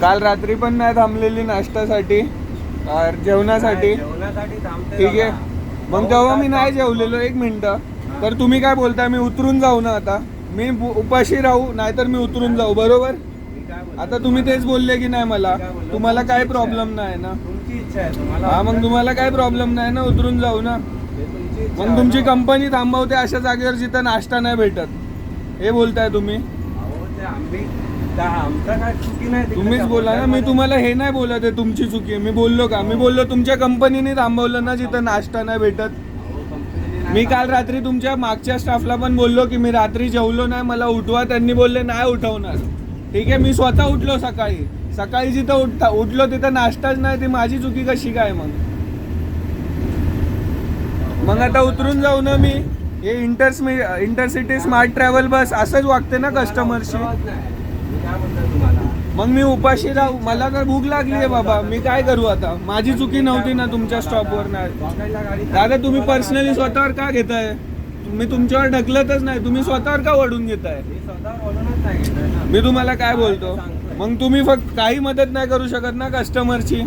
काल रात्री पण नाही थांबलेली नाश्त्यासाठी जेवणासाठी. ठीक आहे, मग तेव्हा मी नाही जेवलेलो. 1 मिनिट. तर तुम्ही काय बोलताय, मी उतरून जाऊ ना आता? मी उपाशी राहू नाहीतर मी उतरून जाऊ, बरोबर? आता तुम्ही तेच बोलले की नाही मला. तुम्हाला काय प्रॉब्लेम नाही ना? हा, मग तुम्हाला काय प्रॉब्लेम नाही ना, उतरून जाऊ ना. मग तुमची कंपनी थांबवते अशा जागेवर जिथं नाश्ता नाही भेटत, हे बोलताय तुम्ही. तुम्हीच बोला ना, मी तुम्हाला हे नाही बोलत आहे तुमची चुकी आहे. मी बोललो का? मी बोललो तुमच्या कंपनीने थांबवलं ना जिथं नाश्ता नाही भेटत. मी काल रात्री तुमच्या मागच्या स्टाफला पण बोललो की मी रात्री जेवलो नाही, मला उठवा. त्यांनी बोलले नाही उठवणार. ठीक आहे, मी स्वतः उठलो सकाळी जिथं उठलो तिथं नाश्ताच नाही. ती माझी चुकी कशी काय मग आता उतरून जाऊ ना मी? हे इंटरसिटी स्मार्ट ट्रॅव्हल बस असंच वागते ना कस्टमरशी. मग मी उपाशी राहू? मला काय भूक लागली आहे बाबा, मी काय करू आता? माझी चुकी नव्हती ना तुमच्या स्टॉपवर नाही. दादा तुम्ही पर्सनली स्वतःवर का घेताय? मी तुमच्यावर ढकलतच नाही, तुम्ही स्वतःवर का वळून घेताय? मी तुम्हाला काय बोलतो? मग तुम्ही फक्त काही मदत नाही करू शकत ना कस्टमरची?